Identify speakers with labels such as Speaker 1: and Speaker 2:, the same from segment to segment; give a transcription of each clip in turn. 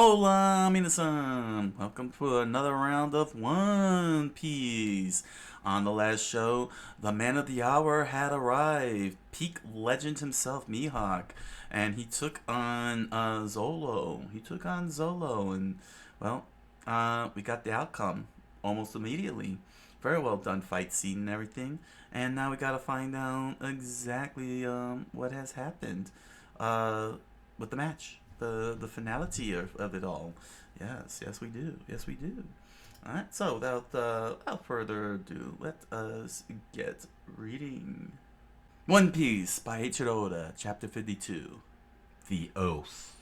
Speaker 1: Hola, minasan! Welcome to another round of One Piece. On the last show, the man of the hour had arrived, peak legend himself, Mihawk, and he took on Zolo. And well, we got the outcome almost immediately. Very well done fight scene and everything, and now we gotta find out exactly what has happened. With the match, the finality of it all. Yes, we do. Yes, we do. All right. So without further ado, let us get reading. One Piece by Eiichiro Oda, Chapter 52, The Oath.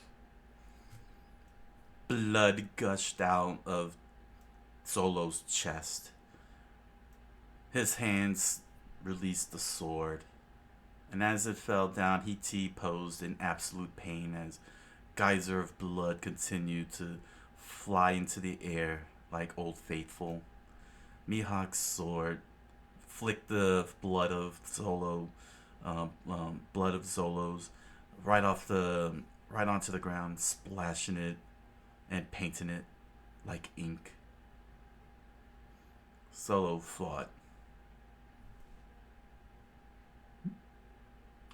Speaker 1: Blood gushed out of Solo's chest. His hands released the sword, and as it fell down, he T-posed in absolute pain as geyser of blood continued to fly into the air like Old Faithful. Mihawk's sword flicked the blood of Zolo's right onto the ground, splashing it and painting it like ink. Solo thought.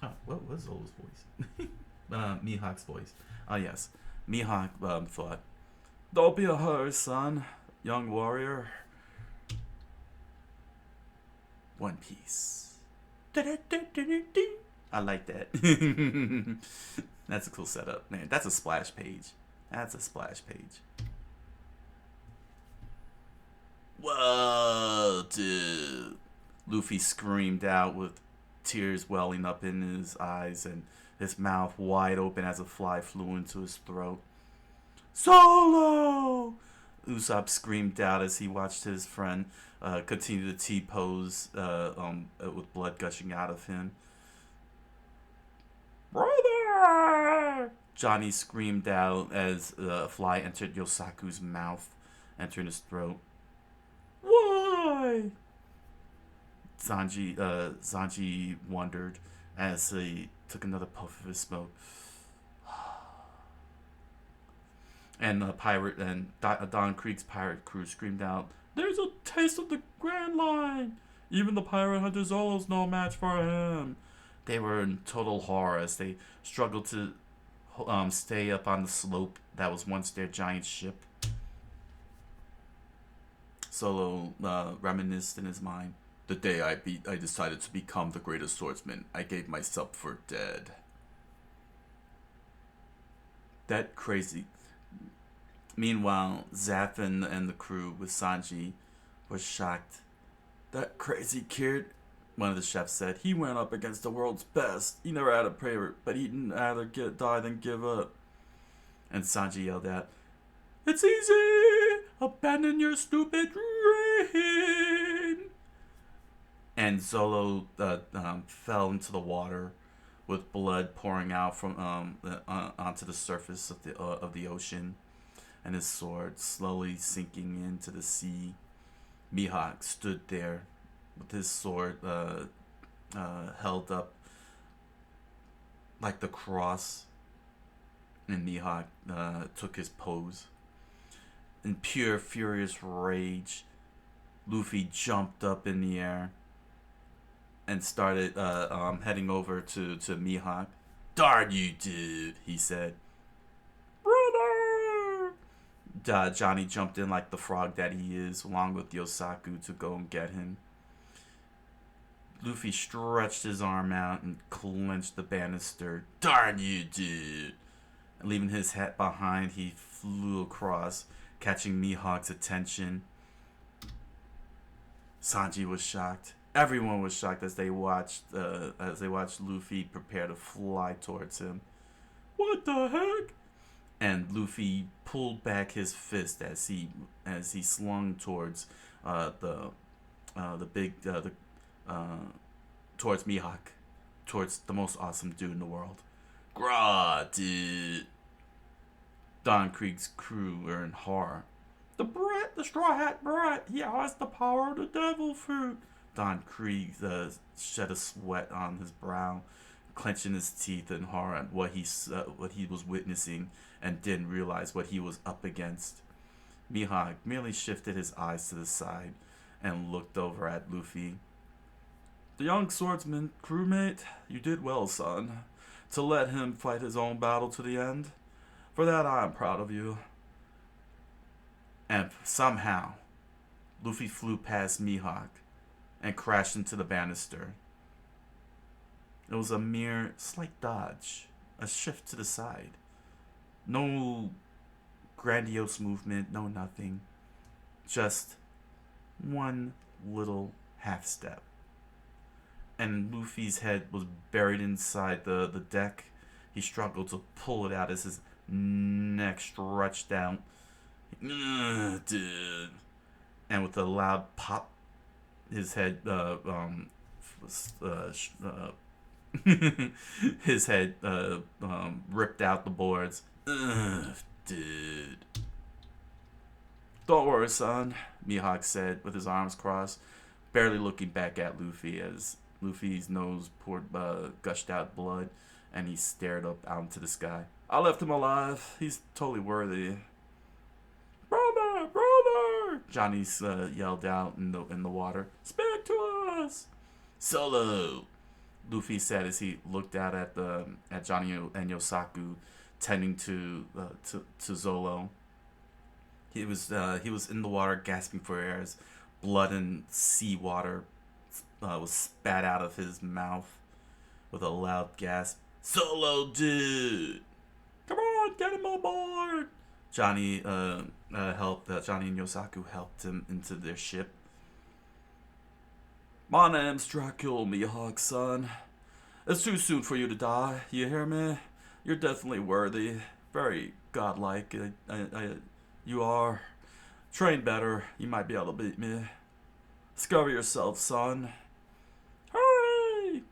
Speaker 1: Oh, what was Zolo's voice? Mihawk's voice. Oh, yes. Mihawk thought, "Don't be a hurry, son, young warrior." One Piece. I like that. That's a cool setup, man. That's a splash page. Whoa, dude. Luffy screamed out with tears welling up in his eyes and his mouth wide open as a fly flew into his throat. "Solo!" Usopp screamed out as he watched his friend continue to T-pose with blood gushing out of him. "Brother!" Johnny screamed out as a fly entered Yosaku's mouth, entering his throat. "Why?" Sanji wondered as he took another puff of his smoke. And the pirate and Don Krieg's pirate crew screamed out, "There's a taste of the Grand Line! Even the pirate hunter Zolo's no match for him." They were in total horror as they struggled to stay up on the slope that was once their giant ship. Solo reminisced in his mind. "The day I decided to become the greatest swordsman, I gave myself for dead." That crazy. Meanwhile, Zaffin and the crew with Sanji were shocked. "That crazy kid," one of the chefs said. "He went up against the world's best. He never had a prayer, but he'd rather die than give up." And Sanji yelled out, "It's easy! Abandon your stupid dream!" And Zolo fell into the water with blood pouring out from onto the surface of the ocean, and his sword slowly sinking into the sea. Mihawk stood there with his sword held up like the cross, and Mihawk took his pose. In pure furious rage, Luffy jumped up in the air and started heading over to Mihawk. "Darn you, dude," he said. "Brother!" Johnny jumped in like the frog that he is, along with Yosaku, to go and get him. Luffy stretched his arm out and clenched the banister. "Darn you, dude!" And leaving his hat behind, he flew across, catching Mihawk's attention. Sanji was shocked. Everyone was shocked as they watched Luffy prepare to fly towards him. "What the heck?" And Luffy pulled back his fist as he slung towards towards Mihawk, towards the most awesome dude in the world. "Grah, dude!" Don Krieg's crew were in horror. The Straw Hat Brat, he has the power of the devil fruit." Don Krieg shed a sweat on his brow, clenching his teeth in horror at what he was witnessing and didn't realize what he was up against. Mihawk merely shifted his eyes to the side and looked over at Luffy. The young swordsman, crewmate, you did well, son, to let him fight his own battle to the end. For that I am proud of you. And somehow, Luffy flew past Mihawk and crashed into the banister. It was a mere slight dodge, a shift to the side. No grandiose movement, no nothing. Just one little half step. And Luffy's head was buried inside the deck. He struggled to pull it out as his neck stretched out. Dude. And with a loud pop, his head his head ripped out the boards. Dude. Don't worry, son, Mihawk said with his arms crossed, barely looking back at Luffy as Luffy's nose gushed out blood, and he stared up out into the sky. I left him alive. He's totally worthy. Brother, brother! Johnny yelled out in the water. Speak to us! Solo! Luffy said as he looked out at Johnny and Yosaku tending to Zolo. He was in the water gasping for air as blood and seawater was spat out of his mouth with a loud gasp. Solo, dude! Come on, get him on board! Johnny Johnny and Yosaku helped him into their ship. My name's Dracula, Mihawk, son. It's too soon for you to die, you hear me? You're definitely worthy. Very godlike. You are. Train better. You might be able to beat me. Discover yourself, son. Hurry!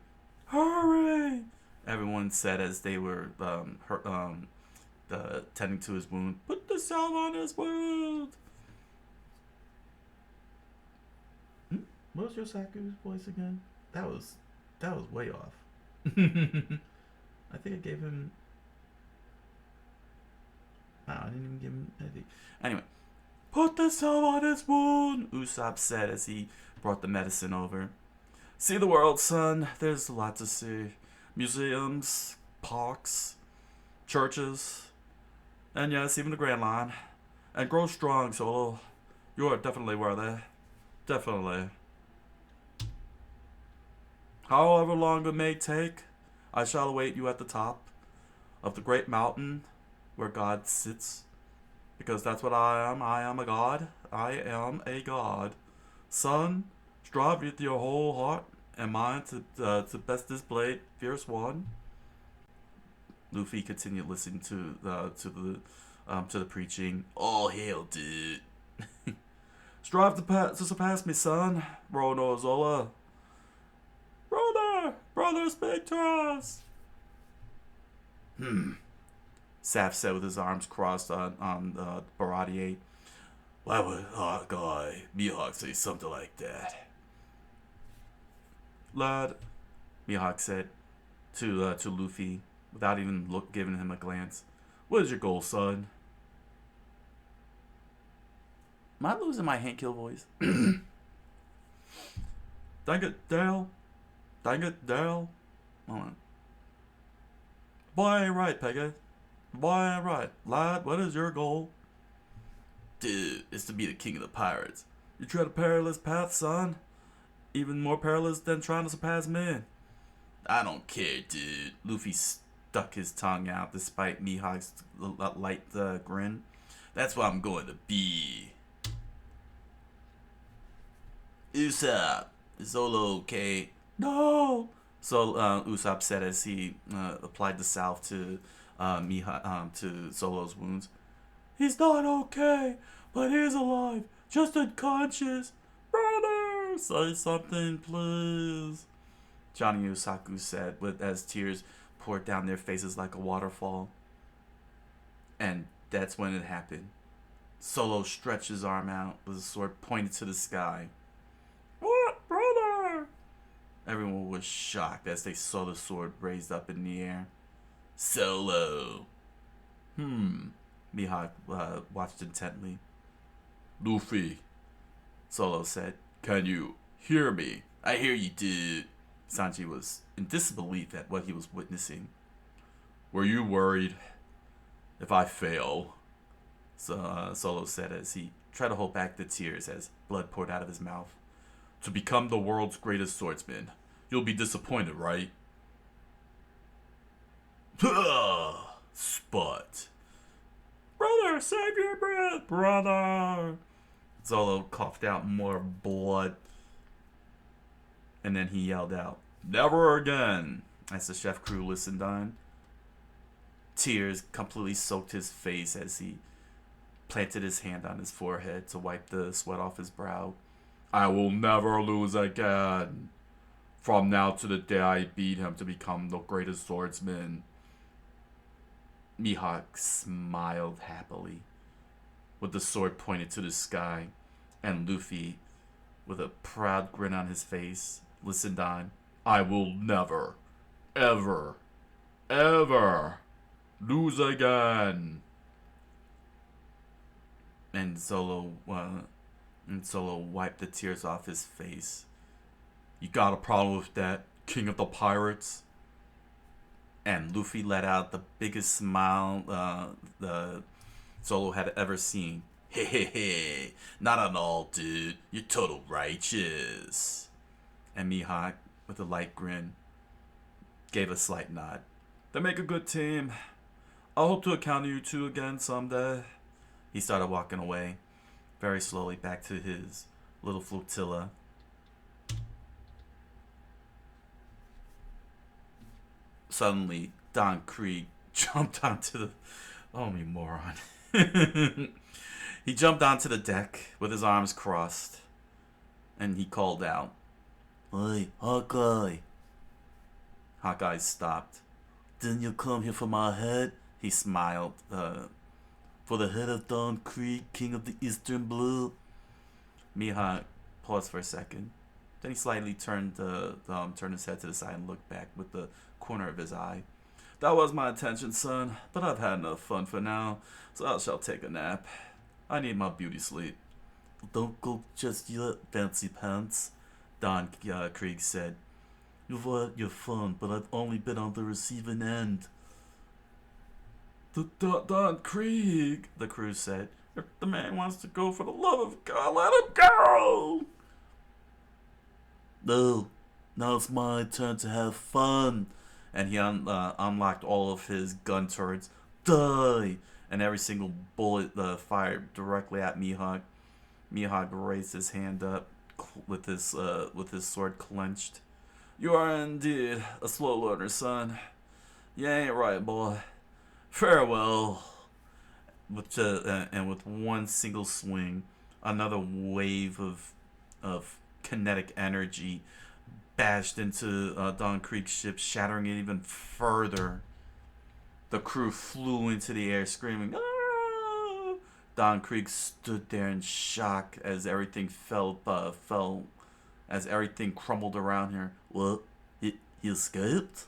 Speaker 1: Hurry! Everyone said as they were tending to his wound. Put the salve on his wound! What was Yosaku's voice again? That was way off. I think I gave him... I didn't even give him anything. Anyway. Put the salve on his wound, Usopp said as he brought the medicine over. See the world, son. There's a lot to see. Museums, parks, churches, and yes, even the Grand Line. And grow strong, Solo. You are definitely worthy. Definitely. However long it may take, I shall await you at the top of the great mountain where God sits. Because that's what I am. I am a god. I am a god. Son, strive with your whole heart and mind to best display fierce one. Luffy continued listening to the preaching. All hail, dude. Strive to surpass me, son. Rono Zola. Brother, speak to us. Saf said with his arms crossed on Baratier. Why would our guy Mihawk say something like that? Lad, Mihawk said to Luffy without even giving him a glance. What is your goal, son? Am I losing my Hank Hill voice? Dang it, Dale. Dang it, Dale. Hold on. Boy, right, Peggy. Boy, right. Lad, what is your goal? Dude, it's to be the king of the pirates. You tread a perilous path, son. Even more perilous than trying to surpass me. I don't care, dude. Luffy stuck his tongue out despite Mihawk's light grin. That's what I'm going to be. Usopp, is Zolo okay? No! So Usopp said as he applied the salve to to Zolo's wounds. He's not okay, but he's alive, just unconscious. Brother, say something, please. Johnny Yosaku said, as tears poured down their faces like a waterfall. And that's when it happened. Solo stretched his arm out with his sword pointed to the sky. What, brother? Everyone was shocked as they saw the sword raised up in the air. Solo. Mihawk watched intently. Luffy, Solo said. Can you hear me? I hear you, dude. Sanji was in disbelief at what he was witnessing. Were you worried if I fail? Solo said as he tried to hold back the tears as blood poured out of his mouth. To become the world's greatest swordsman, you'll be disappointed, right? Spot. Brother, save your breath, brother. Solo coughed out more blood. And then he yelled out, never again, as the chef crew listened on. Tears completely soaked his face as he planted his hand on his forehead to wipe the sweat off his brow. I will never lose again. From now to the day I beat him to become the greatest swordsman. Mihawk smiled happily, with the sword pointed to the sky, and Luffy, with a proud grin on his face, listened on. I will never, ever, ever lose again. And Solo wiped the tears off his face. You got a problem with that, King of the Pirates? And Luffy let out the biggest smile the Solo had ever seen. Hey, not at all, dude. You're total righteous. And Mihawk, with a light grin, gave a slight nod. They make a good team. I hope to encounter you two again someday. He started walking away, very slowly back to his little flotilla. Suddenly, Don Krieg jumped onto the... Oh, me moron. He jumped onto the deck with his arms crossed, and he called out, Hey, Hawkeye. Hawkeye stopped. Didn't you come here for my head? He smiled. For the head of Don Krieg, King of the Eastern Blue. Mihawk paused for a second. Then he slightly turned his head to the side and looked back with the corner of his eye. That was my intention, son, but I've had enough fun for now, so I shall take a nap. I need my beauty sleep. Don't go just yet, fancy pants, Don Krieg said. You've had your fun, but I've only been on the receiving end. Don Krieg, the crew said. If the man wants to go, for the love of God, let him go! No, now it's my turn to have fun. And he unlocked all of his gun turrets. Die! And every single bullet fired directly at Mihawk. Mihawk raised his hand up with his sword clenched. You are indeed a slow learner, son. You ain't right, boy. Farewell. And with one single swing, another wave of kinetic energy bashed into Don Krieg's ship, shattering it even further. The crew flew into the air, screaming, "Ah!" Don Krieg stood there in shock as everything as everything crumbled around her. What? He escaped?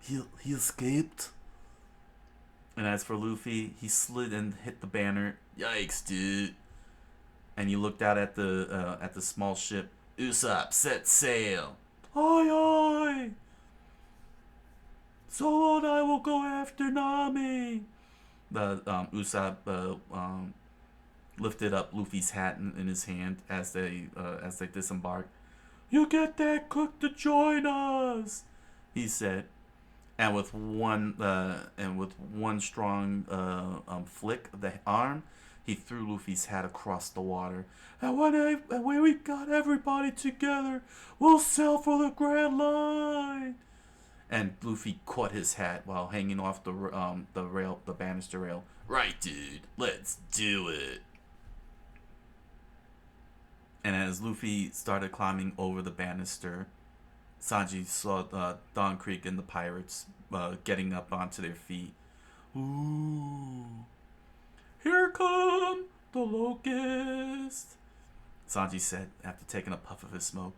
Speaker 1: He escaped? And as for Luffy, he slid and hit the banner. Yikes, dude! And he looked out at the small ship. Usopp, set sail. Aye, aye. Zoro and I will go after Nami. The Usopp lifted up Luffy's hat in his hand as they disembarked. You get that cook to join us, he said. And with one strong flick of the arm, he threw Luffy's hat across the water. And when we've got everybody together, we'll sail for the Grand Line. And Luffy caught his hat while hanging off the banister rail. Right, dude, let's do it. And as Luffy started climbing over the banister, Sanji saw Don Krieg and the pirates getting up onto their feet. Ooh. Here come the locusts, Sanji said after taking a puff of his smoke.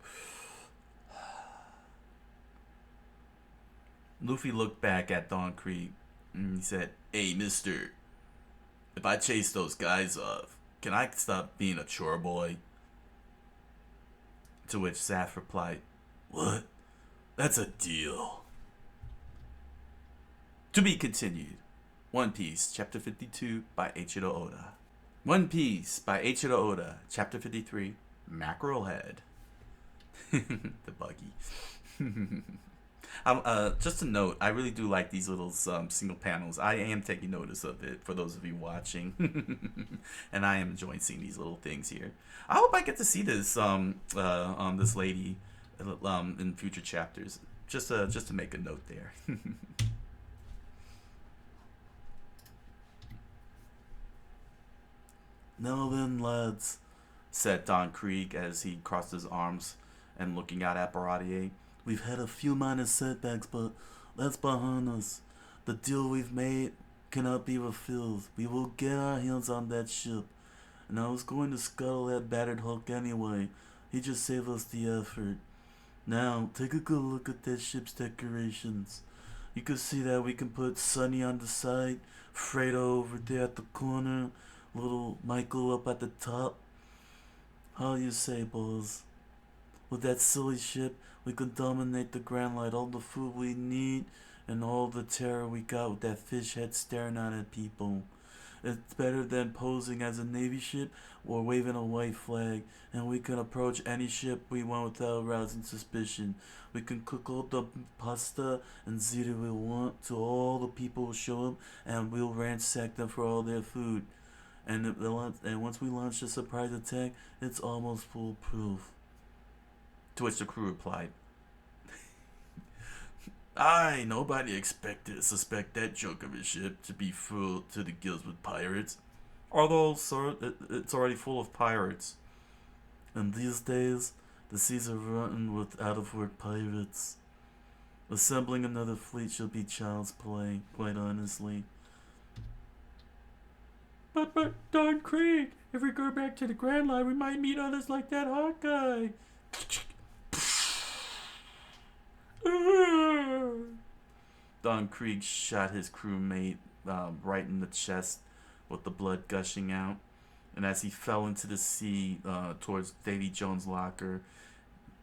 Speaker 1: Luffy looked back at Don Krieg and he said, "Hey, mister, if I chase those guys off, can I stop being a chore boy?" To which Zaf replied, "What? That's a deal." To be continued. One Piece, Chapter 52 by Eiichiro Oda. One Piece by Eiichiro Oda, Chapter 53, Mackerel Head. The buggy. Just a note, I really do like these little single panels. I am taking notice of it for those of you watching, and I am enjoying seeing these little things here. I hope I get to see this this lady in future chapters. Just to make a note there. "Now then, lads," said Don Krieg as he crossed his arms and looking out at Baratier. "We've had a few minor setbacks, but that's behind us. The deal we've made cannot be refused. We will get our hands on that ship. And I was going to scuttle that battered hulk anyway. He just saved us the effort. Now, take a good look at that ship's decorations. You can see that we can put Sunny on the side, Fredo over there at the corner, little Michael up at the top. How you say, boys? With that silly ship, we can dominate the Grand Line, all the food we need, and all the terror we got with that fish head staring out at people. It's better than posing as a Navy ship or waving a white flag, and we can approach any ship we want without arousing suspicion. We can cook all the pasta and ziti we want to all the people we'll show them, and we'll ransack them for all their food. And once we launch a surprise attack, it's almost foolproof." To which the crew replied, "Aye, nobody suspect that joke of a ship to be full to the gills with pirates. Although, sir, it's already full of pirates. And these days, the seas are rotten with out-of-work pirates. Assembling another fleet shall be child's play, quite honestly." But, Don Krieg, if we go back to the Grand Line, we might meet others like that Hawkeye." Don Krieg shot his crewmate right in the chest with the blood gushing out. And as he fell into the sea towards Davy Jones' locker,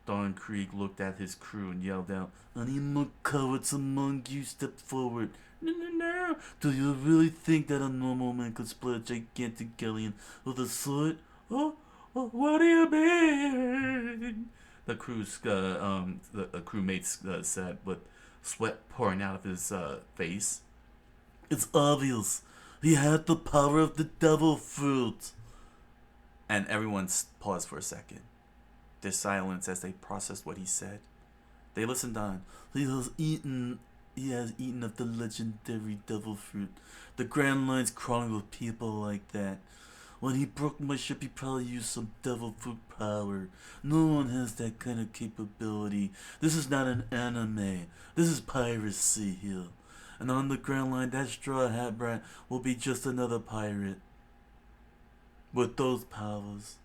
Speaker 1: Don Krieg looked at his crew and yelled out, "Any more cowards among you, step forward." No. "Do you really think that a normal man could split a gigantic galleon with a sword?" Oh, what do you mean?" The crewmates said, with sweat pouring out of his face. "It's obvious. He had the power of the devil fruit." And everyone paused for a second. Their silence as they processed what he said. They listened on. He has eaten of the legendary devil fruit. The Grand Line's crawling with people like that. When he broke my ship, he probably used some devil fruit power. No one has that kind of capability. This is not an anime. This is piracy here. And on the Grand Line, that straw hat brat will be just another pirate with those powers.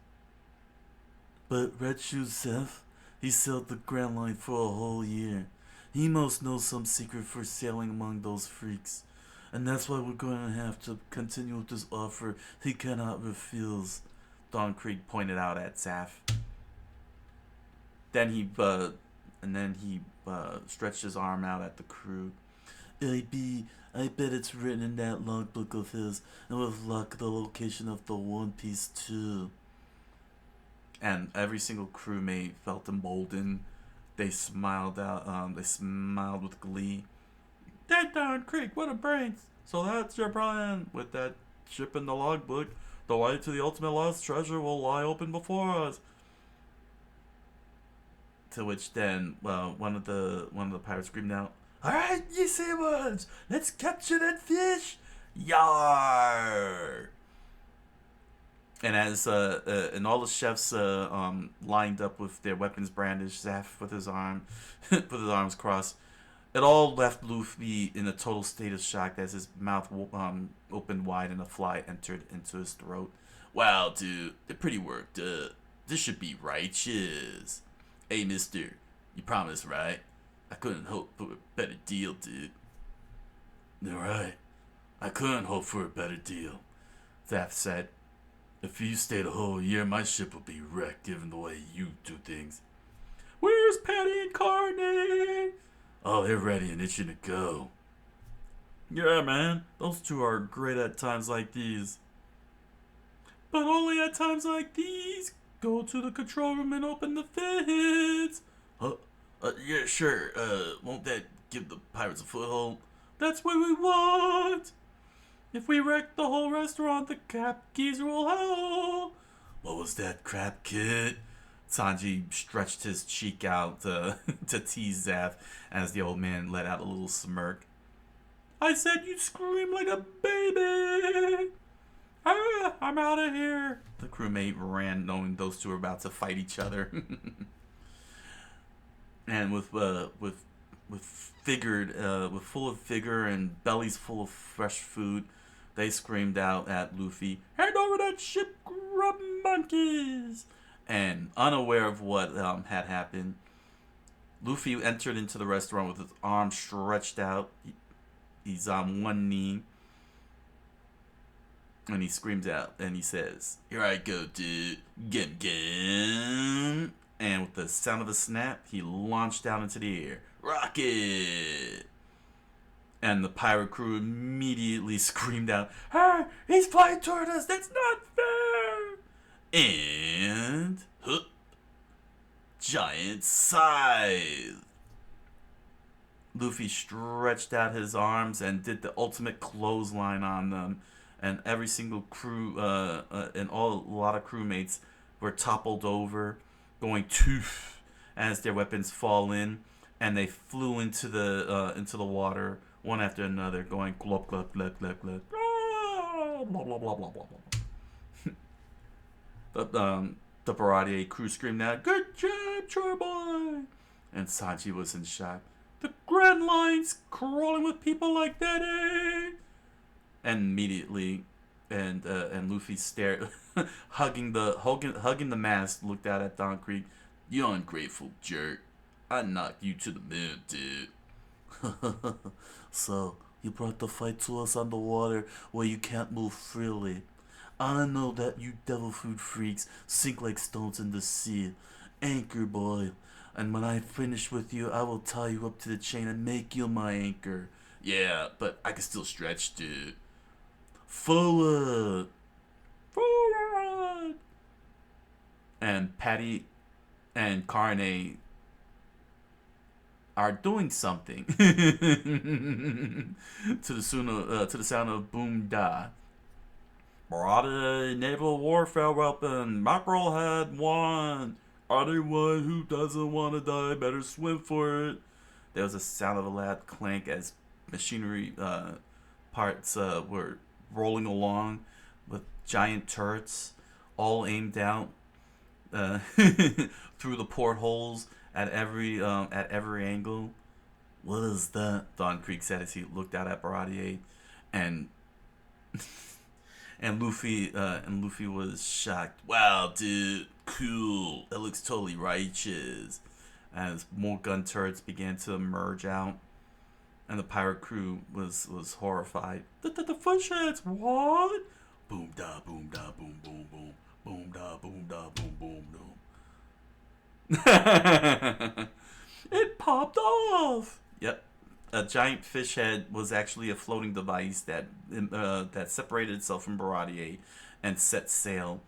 Speaker 1: But Red Shoe Seth, he sailed the Grand Line for a whole year. He must know some secret for sailing among those freaks. And that's why we're going to have to continue with this offer he cannot refuse," Don Krieg pointed out at Zaf. Then he stretched his arm out at the crew. I bet it's written in that logbook of his, and with luck the location of the One Piece too." And every single crewmate felt emboldened. They smiled out. They smiled with glee. "That Don Krieg, what a brains! So that's your plan. With that ship in the logbook, the way to the ultimate lost treasure will lie open before us." To which then, one of the pirates screamed out, "All right, ye sailors, let's capture that fish! Yar!" And as and all the chefs lined up with their weapons brandished, Zaf with his arms crossed. It all left Luffy in a total state of shock as his mouth opened wide and a fly entered into his throat. "Wow, dude, they're pretty worked up. This should be righteous. Hey, mister, you promise, right?" I couldn't hope for a better deal, dude. You're right. I couldn't hope for a better deal, Thaf said. If you stayed a whole year, my ship would be wrecked given the way you do things. Where's Patty and Carney? Oh, they're ready and itching to go. Yeah, man. Those two are great at times like these. But only at times like these. Go to the control room and open the fids. Yeah, sure. Won't that give the pirates a foothold? That's what we want. If we wreck the whole restaurant, the crab geezer will howl. What was that, crab kid? Sanji stretched his cheek out to tease Zaf as the old man let out a little smirk. I said you'd scream like a baby. Ah, I'm out of here. The crewmate ran, knowing those two were about to fight each other. And with full of vigor and bellies full of fresh food, they screamed out at Luffy, "Hand over that ship, grub monkeys!" And unaware of what had happened, Luffy entered into the restaurant with his arms stretched out. He's on one knee. And he screams out and he says, "Here I go, dude. Gum. And with the sound of a snap, he launched out into the air. Rocket! And the pirate crew immediately screamed out, "Hey, he's flying toward us! That's not fair!" And giant scythe. Luffy stretched out his arms and did the ultimate clothesline on them, and every single crew and a lot of crewmates were toppled over, going toof as their weapons fall in, and they flew into the water one after another, going glop glop glop glop glop, blah blah blah blah blah blah. The Baratier crew screamed out, "Good job, Chore Boy!" And Sanji was in shock. The Grand Line's crawling with people like that, eh? And immediately, and Luffy stared, hugging the mast, looked out at Don Creek. "You ungrateful jerk! I knocked you to the moon, dude." So you brought the fight to us on the water where you can't move freely. I know that you devil fruit freaks sink like stones in the sea. Anchor, boy. And when I finish with you, I will tie you up to the chain and make you my anchor. Yeah, but I can still stretch, dude. Forward! Forward! And Patty and Carne are doing something to the sound of boom da. Brought a naval warfare weapon. Mackerel had one. Anyone who doesn't want to die better swim for it. There was a sound of a loud clank as machinery parts were rolling along with giant turrets, all aimed out through the portholes at every angle. What is that? Don Creek said as he looked out at Baratier, and and Luffy was shocked. Wow, dude, cool. That looks totally righteous. As more gun turrets began to emerge out, and the pirate crew was horrified. The footsheads, what? Boom da boom da boom boom boom boom da boom da boom boom boom. It popped off. Yep. A giant fish head was actually a floating device that separated itself from Baratier and set sail,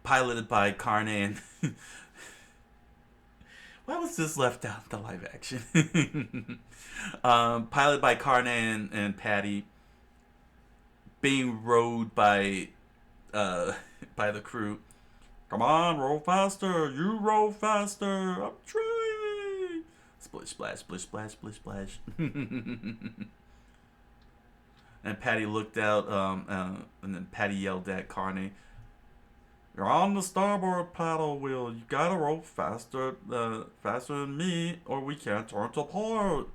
Speaker 1: piloted by Carne and why was this left out in the live action? Piloted by Carne and Patty, being rowed by the crew. Come on, row faster! You row faster! I'm trying! Splish splash, splish splash, splish splash. And Patty looked out, and then Patty yelled at Carne, "You're on the starboard paddle wheel. You gotta row faster than me, or we can't turn to port."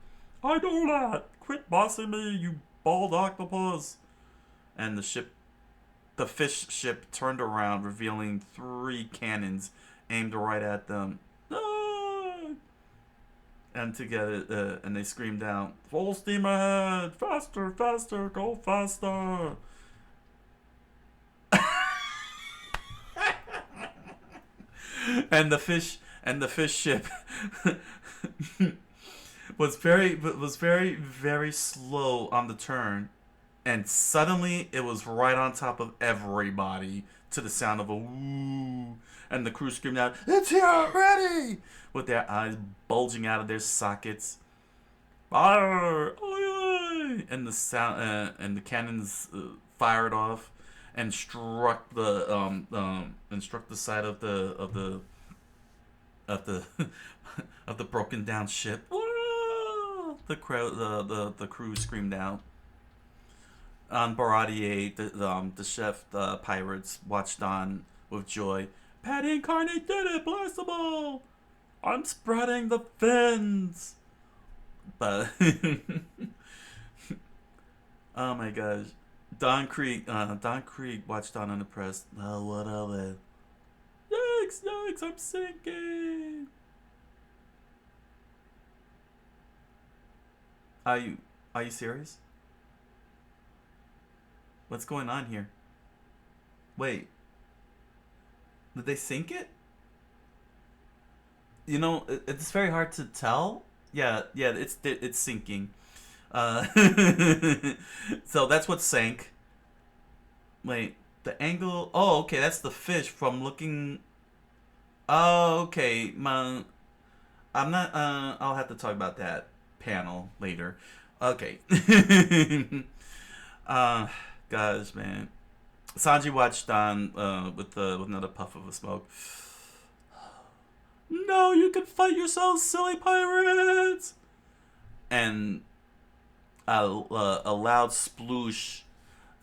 Speaker 1: "I know that. Quit bossing me, you bald octopus." And the fish ship turned around, revealing 3 cannons aimed right at them. Ah! And together, and they screamed out, "Full steam ahead! Faster, faster, go faster!" And the fish ship was very slow on the turn, and suddenly it was right on top of everybody to the sound of a woo, and the crew screamed out, "It's here already!" with their eyes bulging out of their sockets. Fire! And the sound and the cannons fired off and struck the side of the of the broken down ship. The crew screamed out. On Baratier, the chef, the pirates watched on with joy. Patty and Carney did it! Blast them all! I'm spreading the fins! But oh my gosh, Don Krieg watched on unimpressed. Oh, what of it? Yikes! Yikes! I'm sinking. Are you serious? What's going on here? Wait, did they sink it? You know, it's very hard to tell. Yeah, it's sinking. Uh, so that's what sank. Wait, the angle. Oh, okay, that's the fish from looking. Oh, okay. I'm not. I'll have to talk about that panel later. Okay. uh, Guys, man. Sanji watched on with another puff of a smoke. No, you can fight yourselves, silly pirates! And a loud sploosh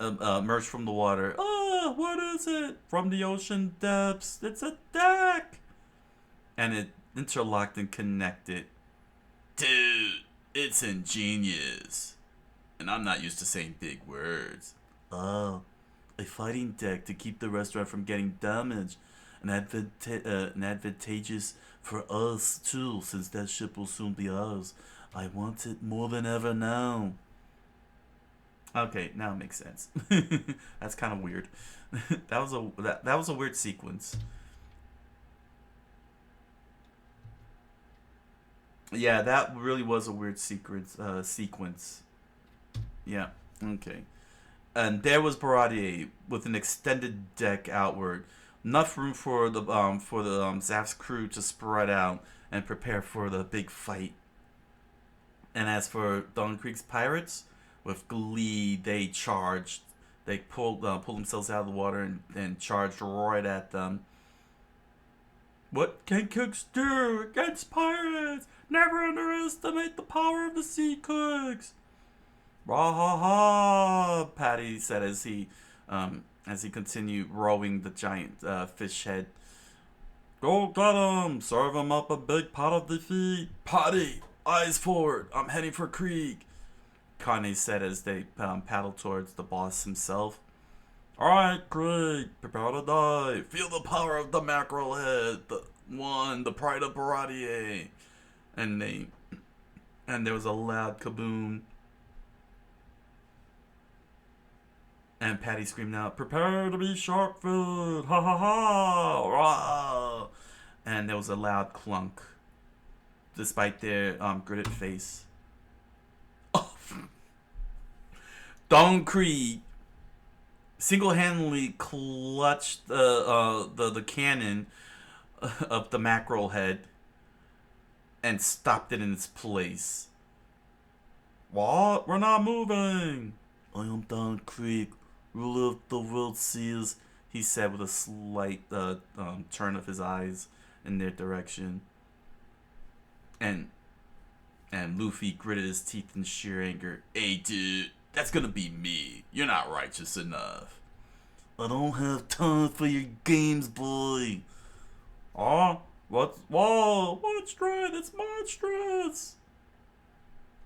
Speaker 1: emerged from the water. Ah, what is it? From the ocean depths. It's a deck! And it interlocked and connected. Dude, it's ingenious. And I'm not used to saying big words. Oh, a fighting deck to keep the restaurant from getting damaged. And advantageous for us too, since that ship will soon be ours. I want it more than ever now. Okay, now it makes sense. That's kind of weird. That was a weird sequence. Yeah, that really was a weird sequence. Yeah. Okay. And there was Baratier with an extended deck outward, enough room for the Zaf's crew to spread out and prepare for the big fight. And as for Don Creek's pirates, with glee they charged. They pulled themselves out of the water and charged right at them. What can cooks do against pirates? Never underestimate the power of the sea cooks. Rah ha ha! Patty said as he continued rowing the giant fish head. Go get him! Serve him up a big pot of defeat. Patty, eyes forward. I'm heading for Krieg. Kanye said as they paddled towards the boss himself. Alright, Krieg, prepare to die. Feel the power of the mackerel head. The pride of Baratier. And there was a loud kaboom. And Patty screamed out, "Prepare to be shark food! Ha ha ha! Rah!" And there was a loud clunk, despite their gritted face. Oh. Don Krieg single-handedly clutched the cannon of the mackerel head and stopped it in its place. What? We're not moving! I am Don Krieg, ruler of the world seas, he said with a slight turn of his eyes in their direction. And Luffy gritted his teeth in sheer anger. Hey dude, that's gonna be me. You're not righteous enough. I don't have time for your games, boy. Oh, what's monstrous? It's monstrous.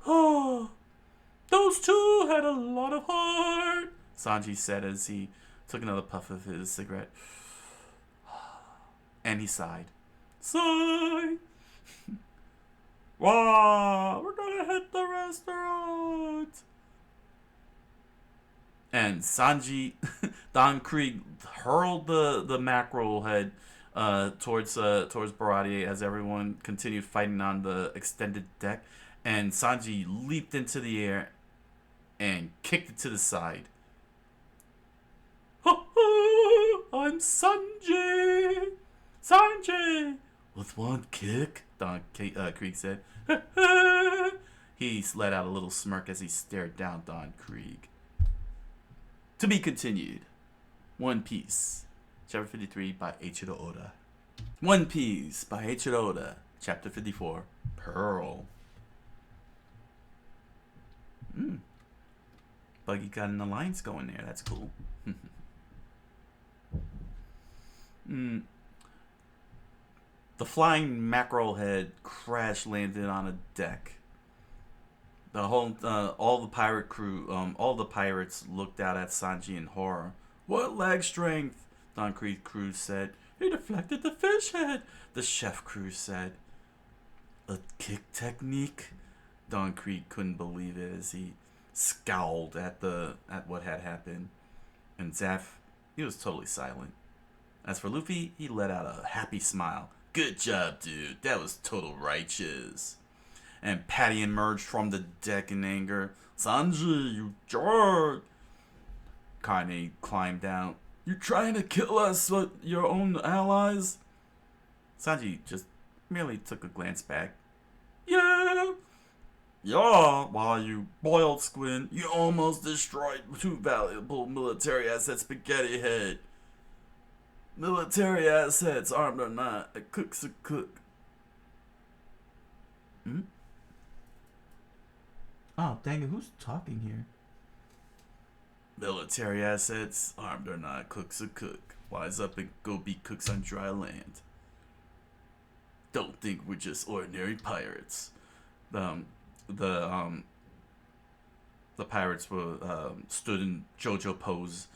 Speaker 1: Oh, those two had a lot of heart, Sanji said as he took another puff of his cigarette. And he sighed. Sigh. Wow, we're gonna hit the restaurant. And Sanji, Don Krieg hurled the mackerel head towards Barati as everyone continued fighting on the extended deck, and Sanji leaped into the air and kicked it to the side. Ha ha! I'm Sanji! Sanji! With one kick, Don Krieg said. He let out a little smirk as he stared down Don Krieg. To be continued. One Piece, Chapter 53 by Eiichiro Oda. One Piece by Eiichiro Oda, Chapter 54, Pearl. Buggy got an alliance going there. That's cool. The flying mackerel head crash landed on a deck. The whole, all the pirate crew, all the pirates looked out at Sanji in horror. What leg strength? Don Krieg's crew said. He deflected the fish head. The chef crew said. A kick technique? Don Krieg couldn't believe it as he scowled at what had happened. And Zaf, he was totally silent. As for Luffy, he let out a happy smile. Good job, dude. That was total righteous. And Patty emerged from the deck in anger. Sanji, you jerk! Kane climbed out. You trying to kill us with your own allies? Sanji just merely took a glance back. Yeah, while you boiled squid, you almost destroyed 2 valuable military assets, Spaghetti Head. Military assets, armed or not, a cook's a cook. Oh, dang it, who's talking here? Military assets, armed or not, cook's a cook. Wise up and go be cooks on dry land. Don't think we're just ordinary pirates. The pirates were stood in JoJo pose.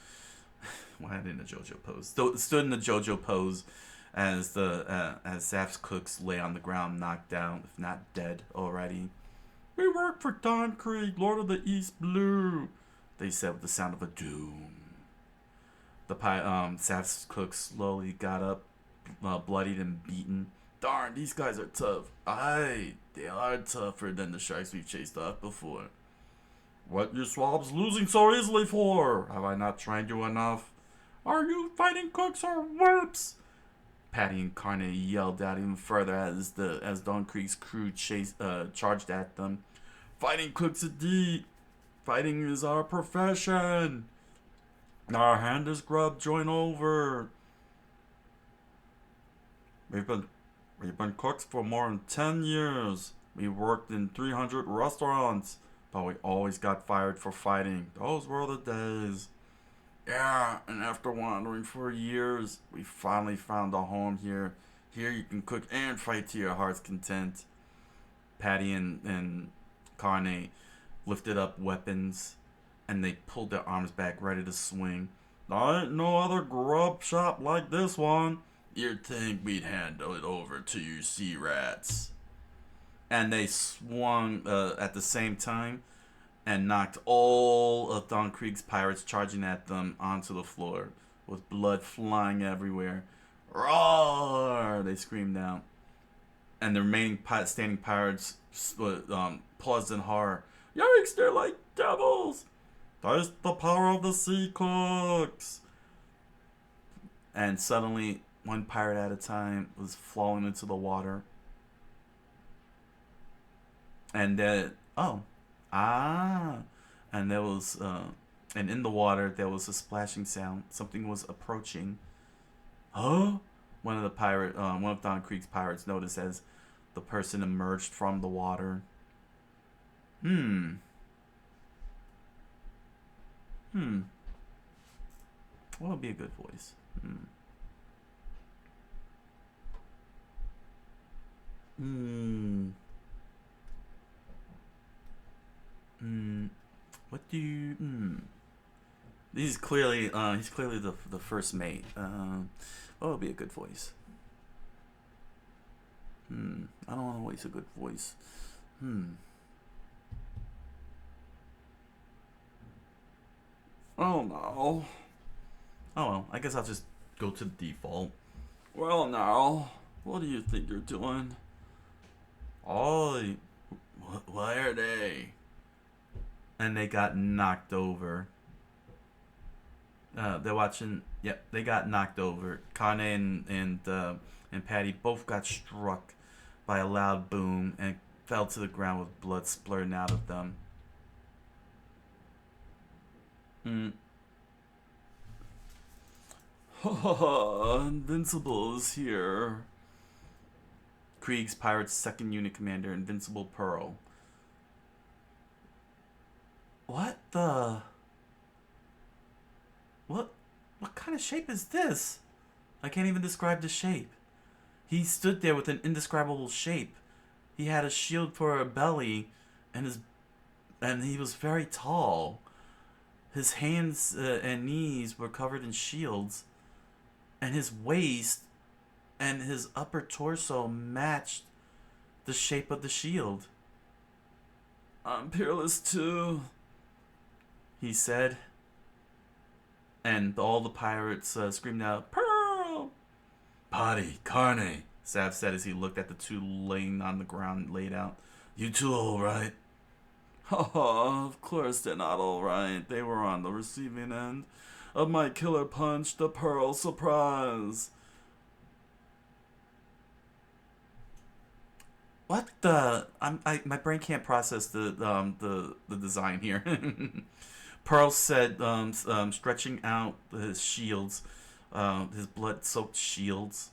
Speaker 1: Why didn't a JoJo pose? Stood in the JoJo pose as Zaf's cooks lay on the ground, knocked down, if not dead already. We work for Don Krieg, Lord of the East Blue, they said with the sound of a doom. Zaf's cooks slowly got up, bloodied and beaten. Darn, these guys are tough. Aye, they are tougher than the sharks we've chased off before. What you swabs losing so easily for? Have I not trained you enough? Are you fighting cooks or whips? Patty and Carne yelled out even further as Don Krieg's crew charged at them. Fighting cooks indeed. Fighting is our profession. Our hand is grub. Join over. We've been cooks for more than 10 years. We worked in 300 restaurants, but we always got fired for fighting. Those were the days. Yeah, and after wandering for years, we finally found a home here. Here you can cook and fight to your heart's content. Patty and Carne lifted up weapons, and they pulled their arms back ready to swing. There ain't no other grub shop like this one. You'd think we'd hand it over to you sea rats. And they swung at the same time and knocked all of Don Krieg's pirates charging at them onto the floor, with blood flying everywhere. Roar! They screamed out. And the remaining standing pirates paused in horror. Yikes, they're like devils! That's the power of the sea cooks! And suddenly, one pirate at a time was falling into the water. And then, and there was, and in the water there was a splashing sound. Something was approaching. Huh? One of Don Krieg's pirates noticed as the person emerged from the water. What would be a good voice? What do you? He's clearly the first mate. What would be a good voice? I don't want to waste a good voice. Oh no. Oh well, I guess I'll just go to default. Well now, what do you think you're doing? Oh, why are they? And they got knocked over. They're watching. Yep, they got knocked over. Kane and Patty both got struck by a loud boom and fell to the ground with blood splurting out of them. Mm. Ha ha ha! Invincible is here. Krieg's Pirates second unit commander, Invincible Pearl. What the? What kind of shape is this? I can't even describe the shape. He stood there with an indescribable shape. He had a shield for a belly, and he was very tall. His hands and knees were covered in shields, and his waist and his upper torso matched the shape of the shield. I'm peerless too, he said. And all the pirates screamed out, Pearl! Potty, Carne, Sav said as he looked at the two laying on the ground laid out. You two alright? Oh, of course they're not alright. They were on the receiving end of my killer punch, the Pearl Surprise. What the? My brain can't process the design here. Pearl said, stretching out his shields, his blood-soaked shields.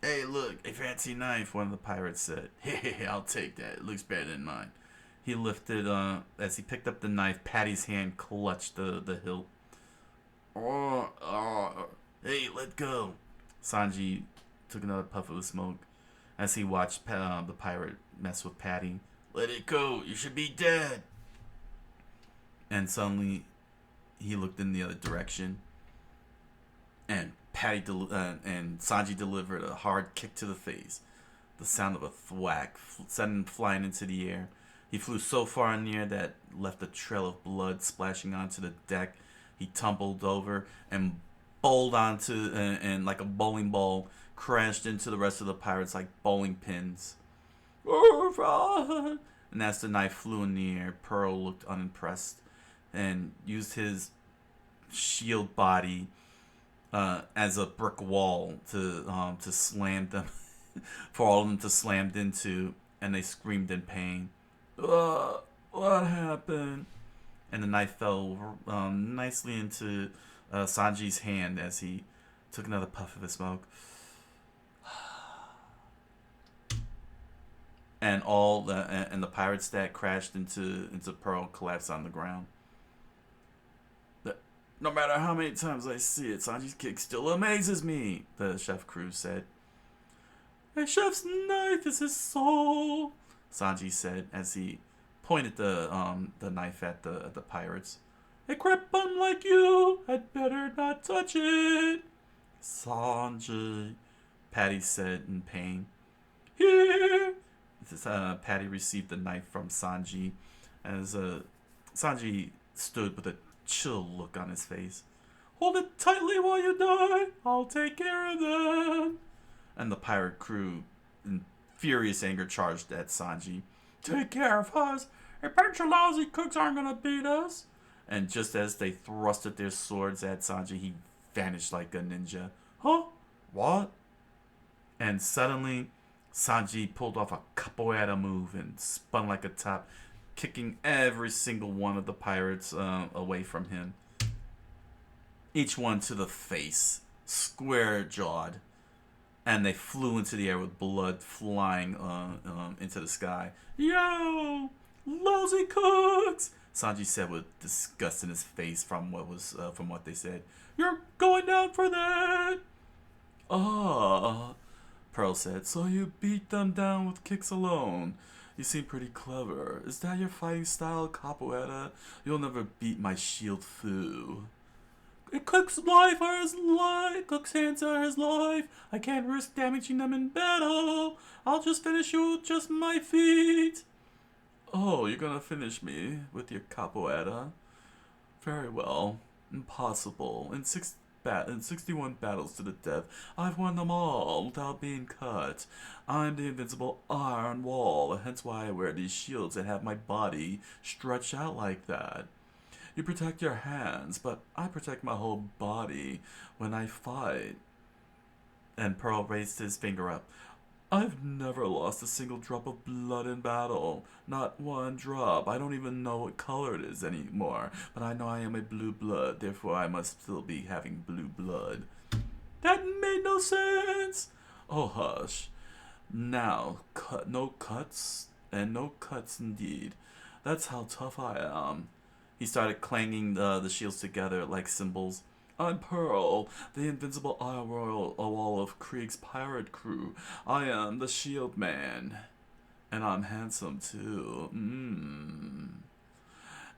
Speaker 1: Hey, look, a fancy knife, one of the pirates said. Hey, I'll take that. It looks better than mine. He lifted, as he picked up the knife, Patty's hand clutched the hilt. Hey, let go. Sanji took another puff of the smoke as he watched the pirate mess with Patty. Let it go. You should be dead. And suddenly, he looked in the other direction, and and Sanji delivered a hard kick to the face. The sound of a thwack sent him flying into the air. He flew so far in the air that left a trail of blood splashing onto the deck. He tumbled over and bowled onto, and like a bowling ball, crashed into the rest of the pirates like bowling pins. And as the knife flew in the air, Pearl looked unimpressed and used his shield body as a brick wall to slam them, for all of them to slam into, and they screamed in pain. What happened? And the knife fell nicely into Sanji's hand as he took another puff of his smoke. And and the pirates that crashed into Pearl collapsed on the ground. No matter how many times I see it, Sanji's kick still amazes me, the chef crew said. A chef's knife is his soul, Sanji said as he pointed the knife at the pirates. A crap bum like you had better not touch it, Sanji, Patty said in pain. Here. Patty received the knife from Sanji as Sanji stood with a chill look on his face. Hold it tightly while you die. I'll take care of them. And the pirate crew, in furious anger, charged at Sanji. Take care of us. A bunch of lousy cooks aren't going to beat us. And just as they thrusted their swords at Sanji, he vanished like a ninja. Huh? What? And suddenly, Sanji pulled off a capoeira move and spun like a top, kicking every single one of the pirates away from him. Each one to the face, square-jawed. And they flew into the air with blood flying into the sky. Yo! Lousy cooks! Sanji said with disgust in his face from what they said. You're going down for that! Pearl said, so you beat them down with kicks alone. You seem pretty clever. Is that your fighting style, capoeira? You'll never beat my shield foo. Cook's life are his life. Cook's hands are his life. I can't risk damaging them in battle. I'll just finish you with just my feet. Oh, you're gonna finish me with your capoeira? Very well. Impossible. In 61 battles to the death, I've won them all without being cut. I'm the invincible Iron Wall, hence why I wear these shields and have my body stretched out like that. You protect your hands, but I protect my whole body when I fight. And Pearl raised his finger up. I've never lost a single drop of blood in battle. Not one drop. I don't even know what color it is anymore. But I know I am a blue blood, therefore I must still be having blue blood. That made no sense! Oh, hush. Now, no cuts, and no cuts indeed. That's how tough I am. He started clanging the shields together like cymbals. I'm Pearl, the invincible Iron Wall of Krieg's pirate crew. I am the Shield Man. And I'm handsome too.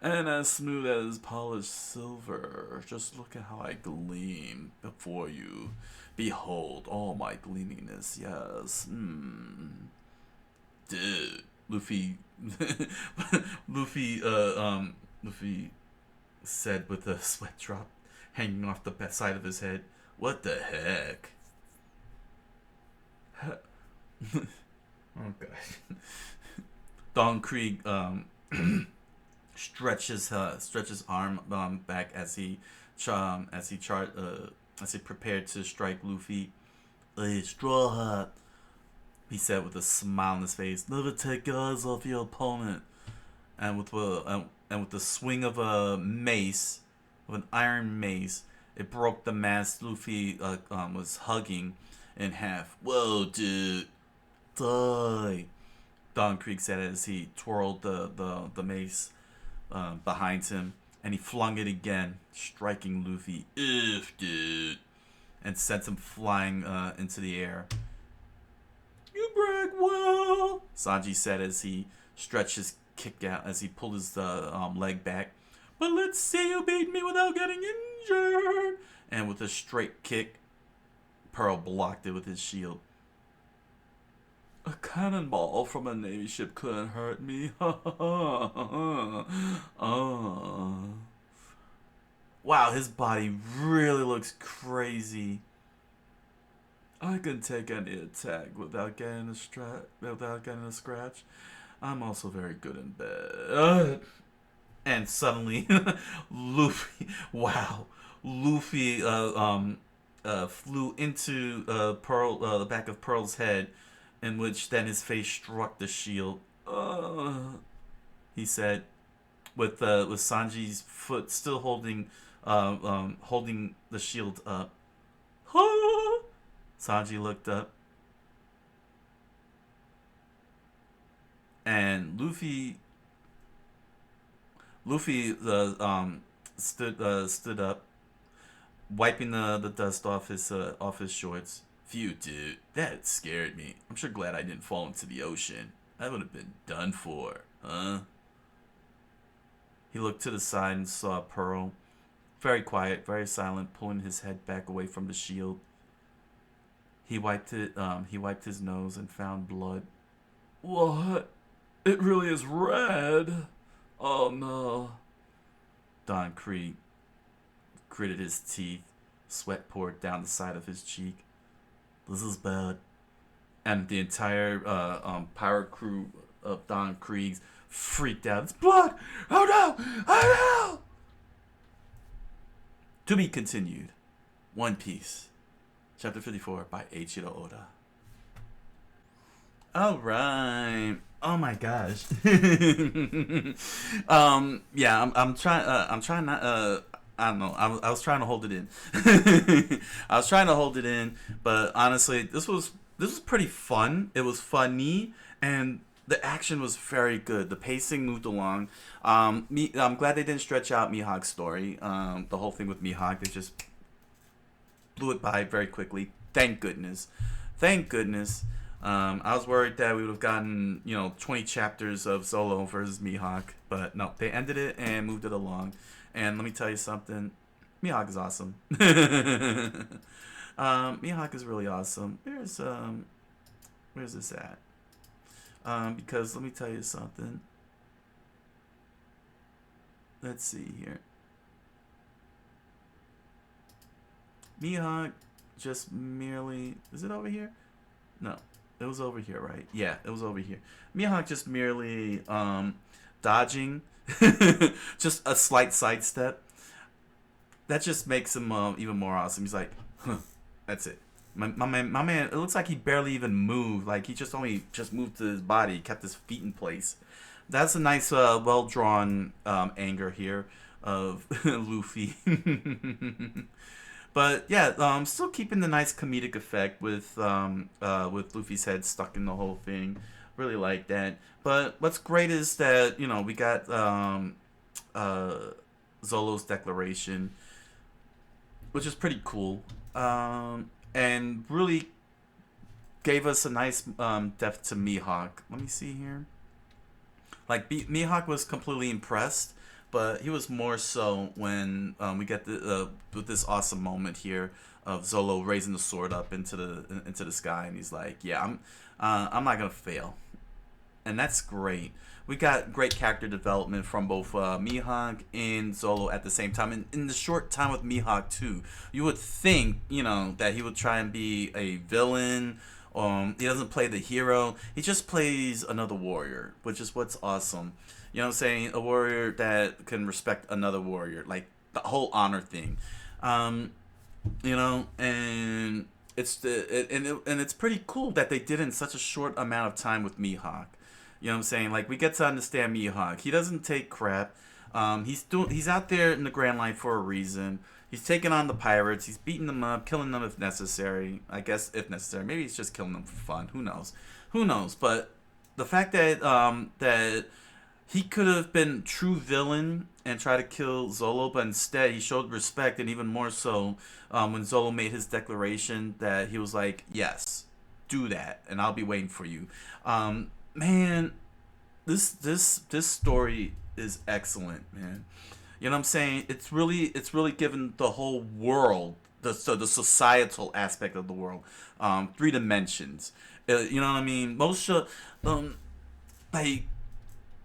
Speaker 1: And as smooth as polished silver. Just look at how I gleam before you. Behold all my gleaminess, yes. Dude. Luffy Luffy said with a sweat drop hanging off the side of his head. What the heck? Oh god. Don Krieg stretches arm back as he prepared to strike Luffy. Hey, Straw Hat, he said with a smile on his face. Never take your eyes off your opponent. And with the swing of a mace, of an iron mace, it broke the mask Luffy was hugging in half. Whoa, dude, die! Don Krieg said as he twirled the mace behind him, and he flung it again, striking Luffy. If, dude, and sent him flying into the air. You brag well, Sanji said as he stretched his kick out, as he pulled his leg back. But let's see you beat me without getting injured. And with a straight kick, Pearl blocked it with his shield. A cannonball from a Navy ship couldn't hurt me. Wow, his body really looks crazy. I can take any attack without getting a scratch. I'm also very good in bed. And suddenly, Luffy flew into the back of Pearl's head, in which then his face struck the shield. He said, with Sanji's foot still holding the shield up. Sanji looked up, and Luffy stood up, wiping the dust off his shorts. Phew, dude, that scared me. I'm sure glad I didn't fall into the ocean. I would have been done for, huh? He looked to the side and saw Pearl, very quiet, very silent, pulling his head back away from the shield. He wiped his nose and found blood. What? It really is red. Oh no. Don Krieg gritted his teeth. Sweat poured down the side of his cheek. This is bad. And the entire pirate crew of Don Krieg's freaked out. It's blood! Oh no! Oh no! To be continued. One Piece. Chapter 54 by Eiichiro Oda. All right. Oh my gosh. Yeah, I'm trying not. I don't know. I was trying to hold it in. I was trying to hold it in, but honestly, this was pretty fun. It was funny, and the action was very good. The pacing moved along. I'm glad they didn't stretch out Mihawk's story. The whole thing with Mihawk, they just blew it by very quickly. Thank goodness. I was worried that we would have gotten 20 chapters of Zolo versus Mihawk, but no, they ended it and moved it along. And let me tell you something, Mihawk is awesome. Mihawk is really awesome. Where's this at? Because let me tell you something. Let's see here. Mihawk just merely, is it over here? No, it was over here, right? Yeah, it was over here. Mihawk just merely dodging, just a slight sidestep. That just makes him even more awesome. He's like, huh, that's it. My man, it looks like he barely even moved. Like he just moved to his body, kept his feet in place. That's a nice, well drawn anger here of Luffy. But yeah, still keeping the nice comedic effect with Luffy's head stuck in the whole thing. Really like that. But what's great is that we got Zolo's declaration, which is pretty cool, and really gave us a nice depth to Mihawk. Let me see here. Like Mihawk was completely impressed, but he was more so when we get with this awesome moment here of Zolo raising the sword up into the sky, and he's like, "Yeah, I'm not gonna fail," and that's great. We got great character development from both Mihawk and Zolo at the same time. And in the short time with Mihawk too, you would think that he would try and be a villain. He doesn't play the hero. He just plays another warrior, which is what's awesome. You know what I'm saying? A warrior that can respect another warrior, like the whole honor thing. Um, and and it's pretty cool that they did it in such a short amount of time with Mihawk. You know what I'm saying? Like we get to understand Mihawk. He doesn't take crap. He's out there in the Grand Line for a reason. He's taking on the pirates. He's beating them up, killing them if necessary. I guess if necessary. Maybe he's just killing them for fun. Who knows? Who knows? But the fact that he could have been true villain and try to kill Zolo, but instead he showed respect, and even more so when Zolo made his declaration that he was like, "Yes, do that, and I'll be waiting for you." Man, this story is excellent, man. You know what I'm saying? It's really given the whole world, the societal aspect of the world, three dimensions. You know what I mean?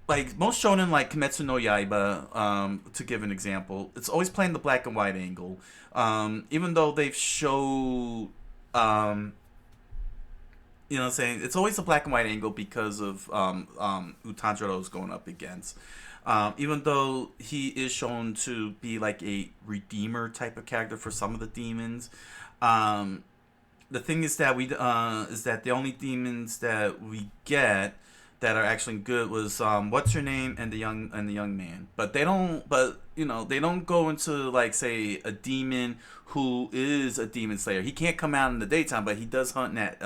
Speaker 1: Like most shonen like Kimetsu no Yaiba, to give an example, it's always playing the black and white angle. Even though they've showed, you know what I'm saying, it's always a black and white angle because of who Tanjiro's going up against. Even though he is shown to be like a redeemer type of character for some of the demons, um, the thing is that the only demons that we get that are actually good was what's her name and the young man. But they don't. But they don't go into like say a demon who is a demon slayer. He can't come out in the daytime, but he does hunt at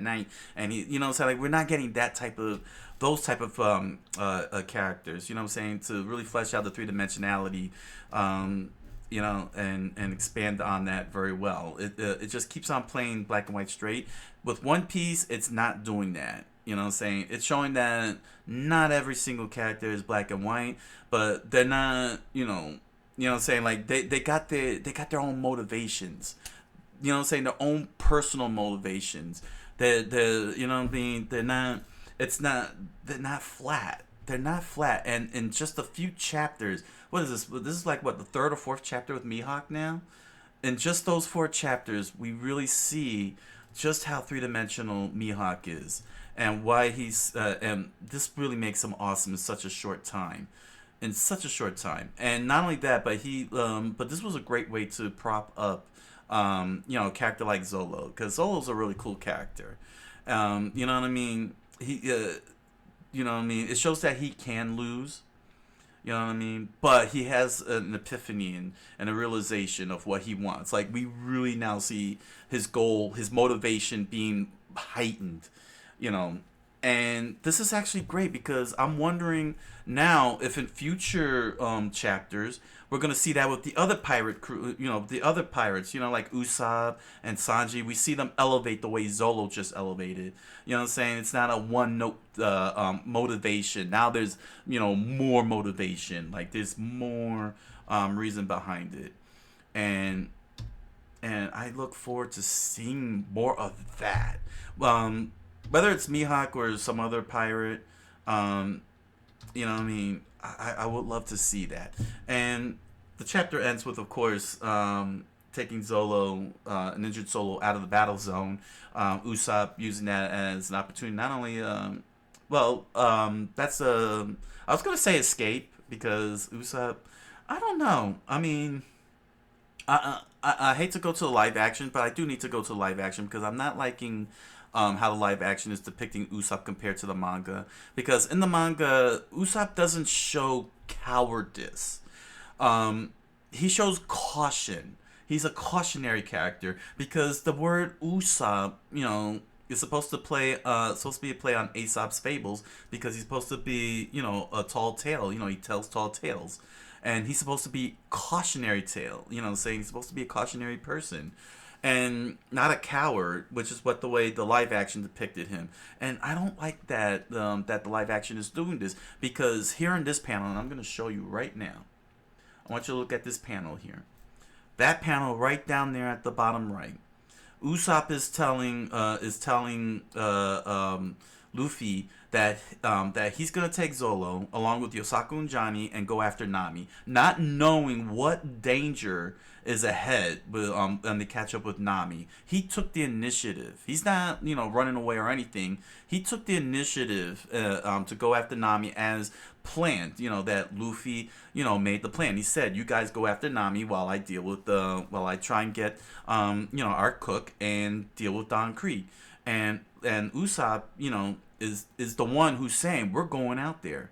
Speaker 1: night. And so like we're not getting that type of those type of characters. You know what I'm saying, to really flesh out the three dimensionality. And expand on that very well. It just keeps on playing black and white straight. With One Piece, it's not doing that. You know what I'm saying? It's showing that not every single character is black and white, but they're not, what I'm saying? Like they got their own motivations. You know what I'm saying? Their own personal motivations. They're you know what I mean? They're not flat. They're not flat. And in just a few chapters, what is this? This is like what, the third or fourth chapter with Mihawk now? In just those 4 chapters, we really see just how three-dimensional Mihawk is, and why and this really makes him awesome in such a short time. In such a short time. And not only that, but this was a great way to prop up a character like Zolo, because Zolo's a really cool character. You know what I mean? It shows that he can lose. You know what I mean? But he has an epiphany and a realization of what he wants. Like, we really now see his goal, his motivation being heightened, you know. And this is actually great, because I'm wondering now if in future chapters we're going to see that with the other pirate crew, the other pirates, like Usopp and Sanji. We see them elevate the way Zolo just elevated. You know what I'm saying? It's not a one note motivation. Now there's, more motivation. Like, there's more reason behind it. and I look forward to seeing more of that. Um, Whether it's Mihawk or some other pirate, um, you know, what I mean, I would love to see that. And the chapter ends with, of course, taking Zolo, an injured Solo, out of the battle zone. Usopp using that as an opportunity, not only, that's a, I was gonna say escape because Usopp, I don't know. I mean, I hate to go to the live action, but I do need to go to the live action because I'm not liking how the live action is depicting Usopp compared to the manga. Because in the manga, Usopp doesn't show cowardice. Um, he shows caution. He's a cautionary character because the word Usopp, is supposed to be a play on Aesop's fables because he's supposed to be, a tall tale. He tells tall tales, and he's supposed to be cautionary tale. Saying he's supposed to be a cautionary person, and not a coward, which is what the way the live action depicted him. And I don't like that that the live action is doing this because here in this panel, and I'm going to show you right now. I want you to look at this panel here. That panel right down there at the bottom right. Usopp is telling Luffy that he's gonna take Zolo along with Yosaku and Johnny and go after Nami, not knowing what danger is ahead with and they catch up with Nami. He took the initiative. He's not running away or anything. He took the initiative to go after Nami as planned. That Luffy made the plan. He said, "You guys go after Nami while I deal with while I try and get our cook and deal with Don Krieg." And Usopp is the one who's saying we're going out there.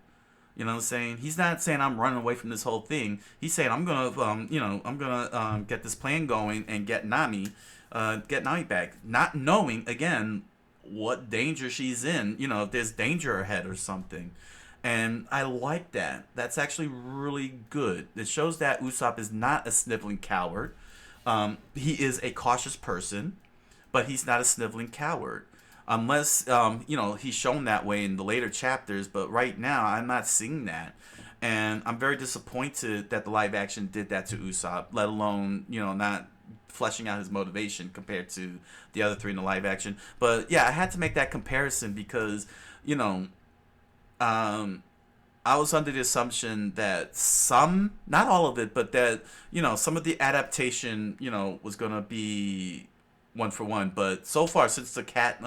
Speaker 1: You know what I'm saying? He's not saying I'm running away from this whole thing. He's saying I'm gonna get this plan going and get Nami back, not knowing again what danger she's in. If there's danger ahead or something. And I like that. That's actually really good. It shows that Usopp is not a sniveling coward. He is a cautious person, but he's not a sniveling coward. Unless, he's shown that way in the later chapters. But right now, I'm not seeing that. And I'm very disappointed that the live action did that to Usopp, let alone, not fleshing out his motivation compared to the other three in the live action. But yeah, I had to make that comparison because, I was under the assumption that some, not all of it, but that some of the adaptation, was gonna be one for one. But so far, since the cat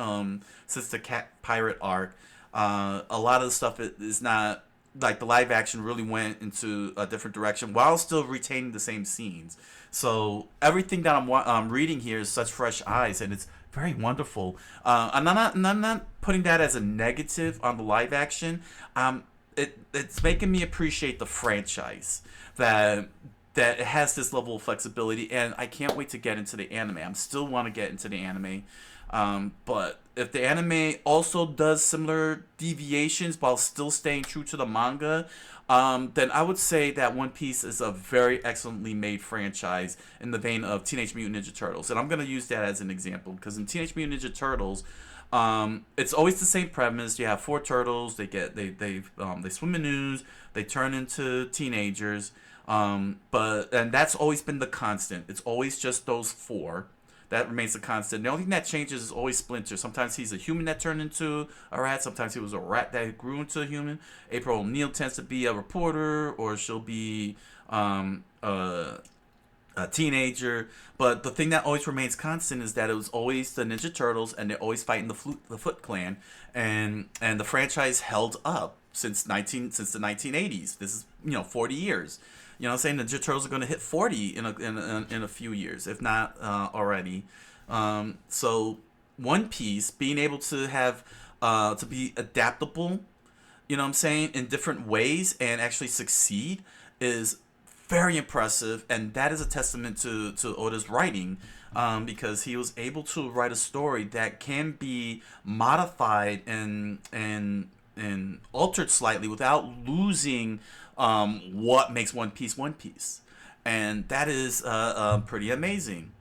Speaker 1: pirate arc, a lot of the stuff is not like the live action really went into a different direction while still retaining the same scenes. So everything that I'm reading here is such fresh eyes, and it's very wonderful. And I'm not putting that as a negative on the live action. It's making me appreciate the franchise that it has this level of flexibility, and I can't wait to get into the anime. I still want to get into the anime, but if the anime also does similar deviations while still staying true to the manga, then I would say that One Piece is a very excellently made franchise in the vein of Teenage Mutant Ninja Turtles. And I'm going to use that as an example because in Teenage Mutant Ninja Turtles, it's always the same premise. You have four turtles. They swim in ooze. They turn into teenagers. And that's always been the constant. It's always just those four. That remains a constant. The only thing that changes is always Splinter. Sometimes he's a human that turned into a rat. Sometimes he was a rat that grew into a human. April O'Neil tends to be a reporter, or she'll be a teenager. But the thing that always remains constant is that it was always the Ninja Turtles, and they're always fighting the Foot Clan, and the franchise held up since the 1980s. This is 40 years. I'm saying the Ninja Turtles are going to hit 40 in a few years, if not already. So One Piece being able to have to be adaptable, in different ways and actually succeed is very impressive, and that is a testament to Oda's writing, because he was able to write a story that can be modified and altered slightly without losing what makes One Piece, and that is pretty amazing.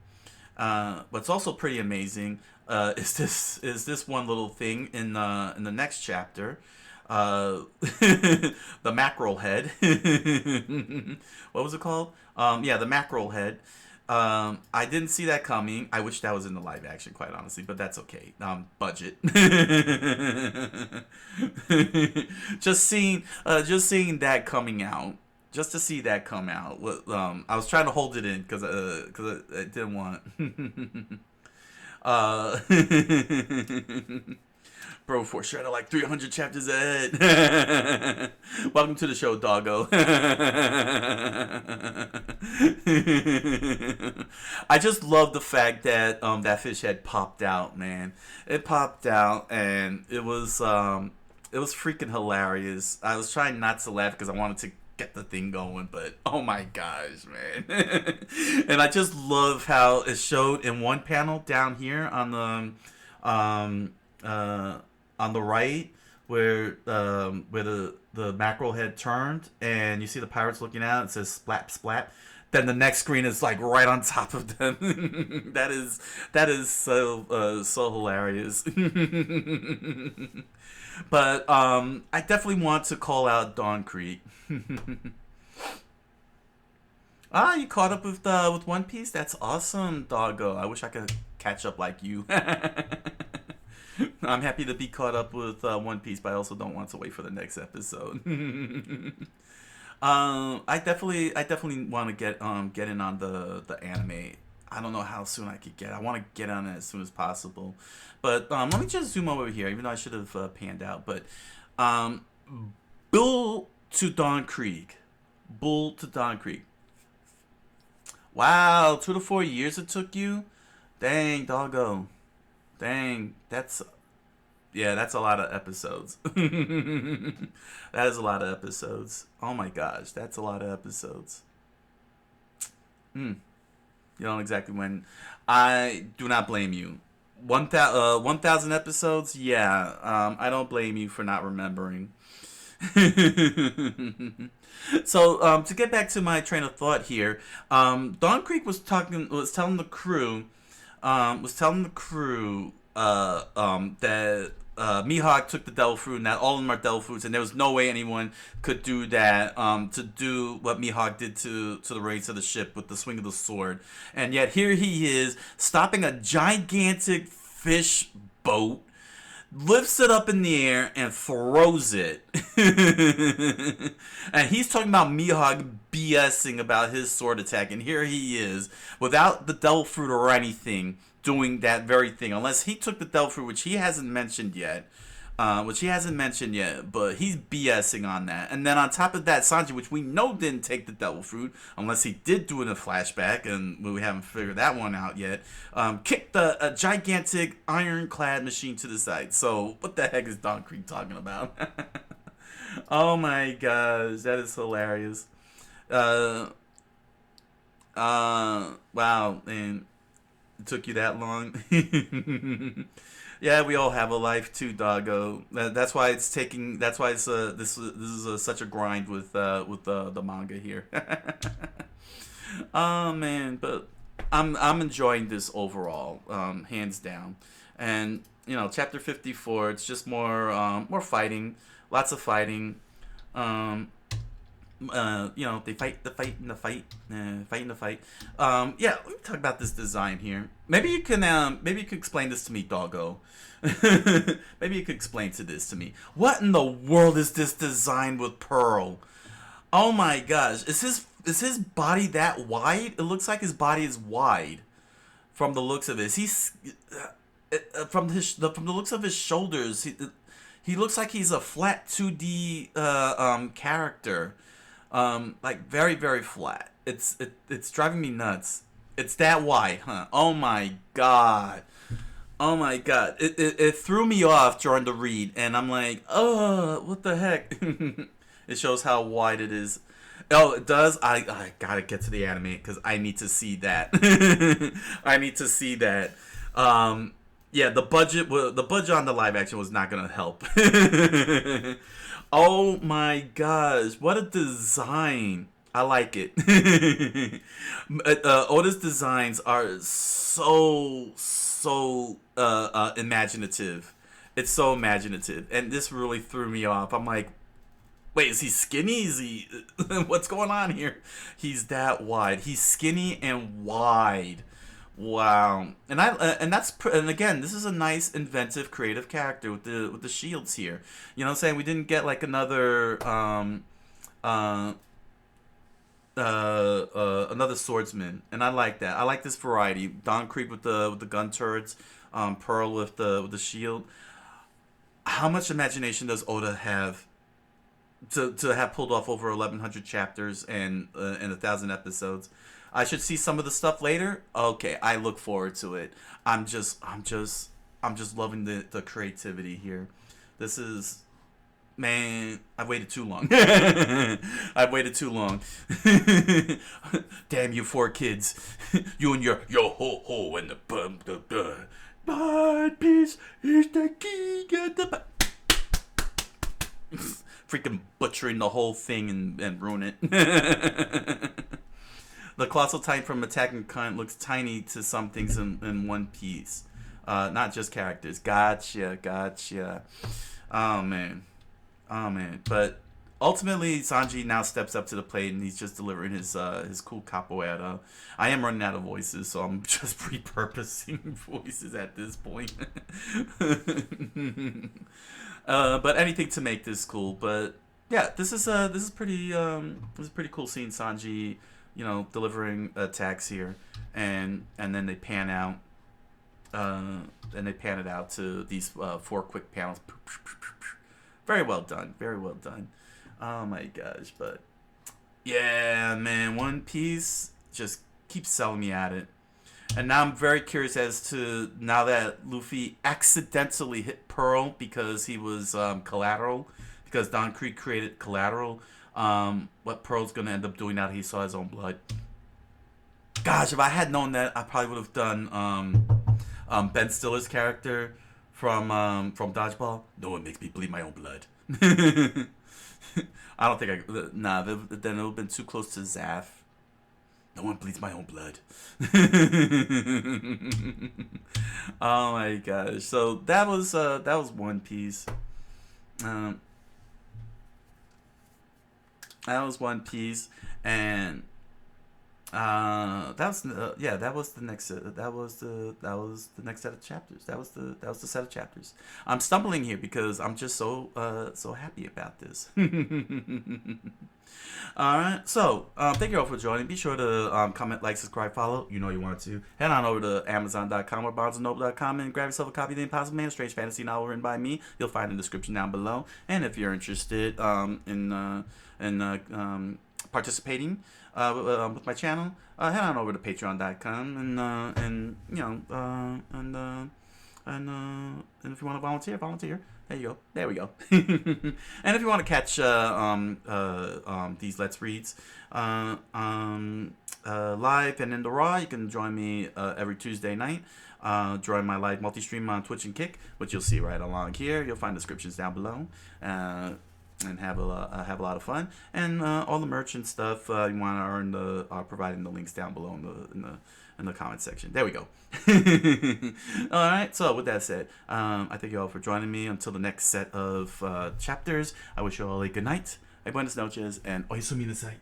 Speaker 1: What's also pretty amazing is this one little thing in the next chapter. the mackerel head. What was it called? Yeah, the mackerel head. I didn't see that coming. I wish that was in the live action, quite honestly, but that's okay. Budget. Just seeing that coming out, just to see that come out. I was trying to hold it in because I didn't want. uh, Bro, for sure, they're like 300 chapters ahead. Welcome to the show, doggo. I just love the fact that that fish head popped out, man. It popped out, and it was freaking hilarious. I was trying not to laugh because I wanted to get the thing going, but oh my gosh, man. And I just love how it showed in one panel down here on the right where the mackerel head turned and you see the pirates looking out. It says splat splat. Then the next screen is like right on top of them. that is so hilarious. But I definitely want to call out Dawn Creek. You caught up with One Piece? That's awesome, doggo. I wish I could catch up like you. I'm happy to be caught up with One Piece, but I also don't want to wait for the next episode. I definitely want to get in on the anime. I don't know how soon I could get. I want to get on it as soon as possible. But let me just zoom over here, even though I should have panned out. But Bull to Dawn Creek. Bull to Dawn Creek. Wow, 2 to 4 years it took you? Dang, doggo. Dang, that's a lot of episodes. That is a lot of episodes. Oh my gosh, that's a lot of episodes. You know exactly when. I do not blame you. 1,000 episodes? Yeah, I don't blame you for not remembering. So to get back to my train of thought here, Dawn Creek was telling the crew that Mihawk took the devil fruit and that all of them are devil fruits, and there was no way anyone could do that, to do what Mihawk did to the race of the ship with the swing of the sword. And yet here he is stopping a gigantic fish boat, lifts it up in the air and throws it. And he's talking about Mihawk BSing about his sword attack, and here he is without the devil fruit or anything doing that very thing, unless he took the devil fruit, which he hasn't mentioned yet. But he's BSing on that. And then on top of that, Sanji, which we know didn't take the devil fruit, unless he did do it in a flashback, and we haven't figured that one out yet, kicked a gigantic ironclad machine to the side. So what the heck is Dawn Creek talking about? Oh my gosh, that is hilarious. Wow, and it took you that long. Yeah, we all have a life too, doggo. That's why it's taking. That's why it's this is such a grind with the manga here. Oh man, but I'm enjoying this overall, hands down. And chapter 54, it's just more fighting, lots of fighting. They fight the fight. Yeah, let me talk about this design here. Maybe you can explain this to me, doggo. Maybe you could explain this to me. What in the world is this design with Pearl? Oh my gosh, is his body that wide? It looks like his body is wide, from the looks of it. From the looks of his shoulders, he looks like he's a flat 2D character. Like very, very flat. It's driving me nuts. It's that wide, huh? Oh my god. Oh my god. It threw me off during the read, and I'm like, oh, what the heck? It shows how wide it is. Oh, it does? I gotta get to the anime because I need to see that. I need to see that. Yeah, the budget on the live action was not gonna help. Oh my gosh, what a design. I like it. Oda's designs are so imaginative. It's so imaginative, and this really threw me off. I'm like, wait, is he skinny? Is he? What's going on here? He's that wide. He's skinny and wide. Wow. And again, this is a nice, inventive, creative character with the shields here. You know what I'm saying? We didn't get like uh, another swordsman, and I like that. I like this variety. Don Creek with the gun turrets, Pearl with the shield. How much imagination does Oda have to have pulled off over 1,100 chapters and 1,000 episodes? I should see some of the stuff later. Okay, I look forward to it. I'm just loving the creativity here. This is, man, I've waited too long. I've waited too long. Damn you 4 kids. You and your yo ho ho and the bum the but peace is the key. Get the freaking butchering the whole thing and ruin it. The colossal titan from Attack on Titan looks tiny to some things in One Piece. Not just characters. Gotcha. Oh man. But ultimately, Sanji now steps up to the plate and he's just delivering his cool capoeira. I am running out of voices, so I'm just repurposing voices at this point. But anything to make this cool. But yeah, this is pretty cool seeing Sanji, delivering attacks here, and then they pan out, and they pan it out to these 4 quick panels. Very well done. Very well done. Oh my gosh, but yeah, man, One Piece just keeps selling me at it. And now I'm very curious as to, now that Luffy accidentally hit Pearl because he was collateral, because Don Creek created collateral, what Pearl's going to end up doing now that he saw his own blood. Gosh, if I had known that, I probably would have done Ben Stiller's character from Dodgeball. No one makes me bleed my own blood. I don't think then it would have been too close to Zaf. No one bleeds my own blood. Oh my gosh! So that was One Piece. That was One Piece, and that was the next next set of chapters. That was the set of chapters. I'm stumbling here because I'm just so happy about this. All right, so thank you all for joining. Be sure to comment, like, subscribe, follow. You know you want to. Head on over to Amazon.com or BarnesandNoble.com and grab yourself a copy of The Impossible Man, a strange fantasy novel written by me. You'll find it in the description down below. And if you're interested in participating with my channel, head on over to Patreon.com and if you want to volunteer. There you go. There we go. And if you want to catch these Let's Reads live and in the Raw, you can join me every Tuesday night. Join my live multi-stream on Twitch and Kick, which you'll see right along here. You'll find descriptions down below. And have a lot of fun, and all the merch and stuff you want to earn providing the links down below in the comment section. There we go. All right. So with that said, I thank you all for joining me until the next set of chapters. I wish you all a good night, a buenas noches, and oyasumi nasai.